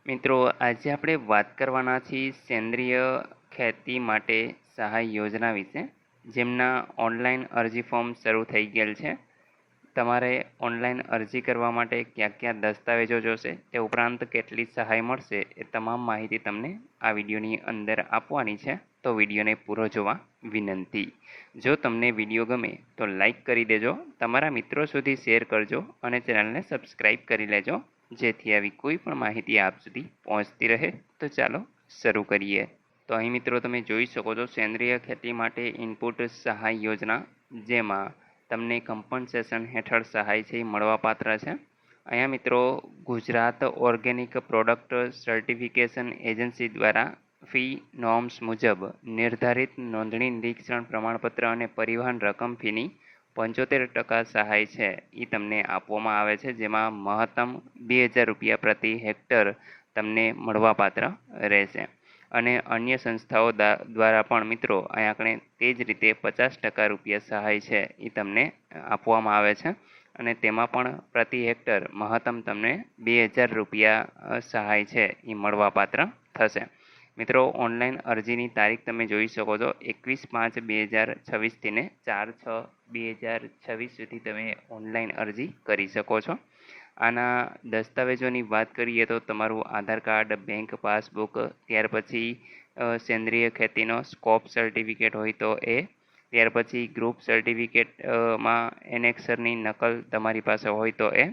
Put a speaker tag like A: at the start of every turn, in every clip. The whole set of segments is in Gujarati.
A: મિત્રો, આજે આપણે વાત કરવાના છીએ સેન્દ્રિય ખેતી માટે સહાય યોજના વિશે, જેમના ઓનલાઈન અરજી ફોર્મ શરૂ થઈ ગયેલ છે. તમારે ઓનલાઈન અરજી કરવા માટે ક્યાં ક્યાં દસ્તાવેજો જોશે, તે ઉપરાંત કેટલી સહાય મળશે, એ તમામ માહિતી તમને આ વિડીયોની અંદર આપવાની છે. તો વિડીયોને પૂરો જોવા વિનંતી. જો તમને વિડીયો ગમે તો લાઈક કરી દેજો, તમારા મિત્રો સુધી શેર કરજો અને ચેનલને સબસ્ક્રાઈબ કરી લેજો, જેથી આવી કોઈ પણ માહિતી આપ સુધી પહોંચતી રહે. તો ચાલો શરૂ કરીએ. તો અહીં મિત્રો તમે જોઈ શકો છો સેન્દ્રિય ખેતી માટે ઇનપુટ સહાય યોજના, જેમાં તમને કમ્પન્સેશન હેઠળ સહાય છે એ મળવાપાત્ર છે. અહીંયા મિત્રો Gujarat organic product certification agency દ્વારા ફી નોર્મ્સ મુજબ નિર્ધારિત નોંધણી નિરીક્ષણ પ્રમાણપત્ર અને પરિવહન રકમ ફીની 75% સહાય છે એ તમને આપવામાં આવે છે, જેમાં મહત્તમ 2000 રૂપિયા પ્રતિ હેક્ટર તમને મળવાપાત્ર રહેશે. અને અન્ય સંસ્થાઓ દ્વારા પણ મિત્રો અહીં આપણે તે જ રીતે 50% રૂપિયા સહાય છે એ તમને આપવામાં આવે છે, અને તેમાં પણ પ્રતિ હેક્ટર મહત્તમ તમને 2000 રૂપિયા સહાય છે એ મળવાપાત્ર થશે. મિત્રો, ઓનલાઈન અરજીની તારીખ તમે જોઈ શકો છો 21/5/2026 ને 4/6/2026 સુધી તમે ઓનલાઈન અરજી કરી શકો છો. આના દસ્તાવેજોની વાત કરીએ તો તમારું આધાર કાર્ડ, બેંક પાસબુક, ત્યાર પછી સેન્દ્રિય ખેતીનો સ્કોપ સર્ટિફિકેટ હોય તો એ, ત્યાર પછી ગ્રુપ સર્ટિફિકેટમાં એનેક્સરની નકલ તમારી પાસે હોય તો એ,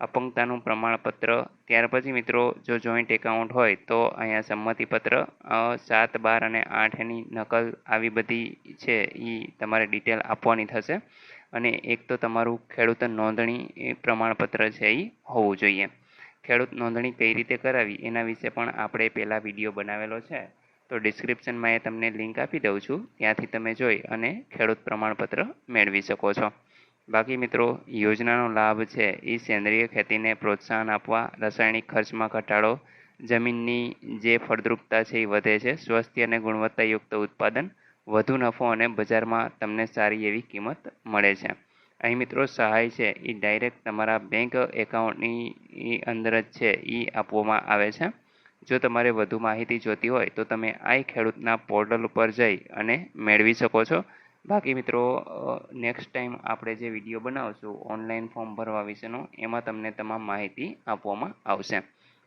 A: અપંગતાનું પ્રમાણપત્ર, ત્યાર પછી મિત્રો જો જોઈન્ટ એકાઉન્ટ હોય તો અહીંયા સંમતિપત્ર 7, 12 અને 8ની નકલ, આવી બધી છે એ તમારે ડિટેલ આપવાની થશે. અને એક તો તમારું ખેડૂત નોંધણી પ્રમાણપત્ર છે એ હોવું જોઈએ. ખેડૂત નોંધણી કઈ રીતે કરાવી એના વિશે પણ આપણે પહેલાં વિડીયો બનાવેલો છે, તો ડિસ્ક્રિપ્શનમાં એ તમને લિંક આપી દઉં છું, ત્યાંથી તમે જોઈ અને ખેડૂત પ્રમાણપત્ર મેળવી શકો છો. બાકી મિત્રો, યોજનાનો લાભ છે એ સેન્દ્રિય ખેતીને પ્રોત્સાહન આપવા, રાસાયણિક ખર્ચમાં ઘટાડો, જમીનની જે ફળદ્રુપતા છે એ વધે છે, સ્વસ્થ અને ગુણવત્તાયુક્ત ઉત્પાદન, વધુ નફો અને બજારમાં તમને સારી એવી કિંમત મળે છે. અહીં મિત્રો સહાય છે એ ડાયરેક્ટ તમારા બેંક એકાઉન્ટની અંદર જ છે એ આપવામાં આવે છે. જો તમારે વધુ માહિતી જોતી હોય તો તમે આઈ ખેડૂતના પોર્ટલ ઉપર જઈ અને મેળવી શકો છો. બાકી મિત્રો, નેક્સ્ટ ટાઈમ આપણે જે વિડીયો બનાવશું ઓનલાઈન ફોર્મ ભરવા વિશેનો, એમાં તમને તમામ માહિતી આપવામાં આવશે.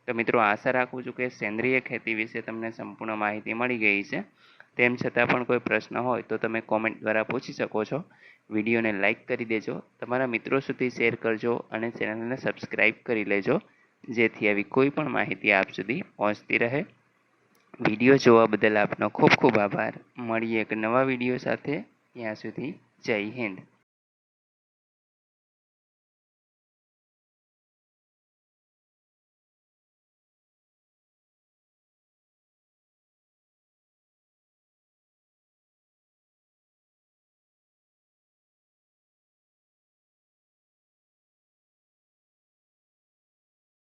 A: તો મિત્રો, આશા રાખું છું કે સેન્દ્રિય ખેતી વિશે તમને સંપૂર્ણ માહિતી મળી ગઈ છે. તેમ છતાં પણ કોઈ પ્રશ્ન હોય તો તમે કોમેન્ટ દ્વારા પૂછી શકો છો. વિડીયોને લાઇક કરી દેજો, તમારા મિત્રો સુધી શેર કરજો અને ચેનલને સબસ્ક્રાઈબ કરી લેજો, જેથી આવી કોઈ પણ માહિતી આપ સુધી પહોંચતી રહે. વિડીયો જોવા બદલ આપનો ખૂબ ખૂબ આભાર. મળીએ એક નવા વિડીયો સાથે. ત્યાં સુધી જય હિન્દ.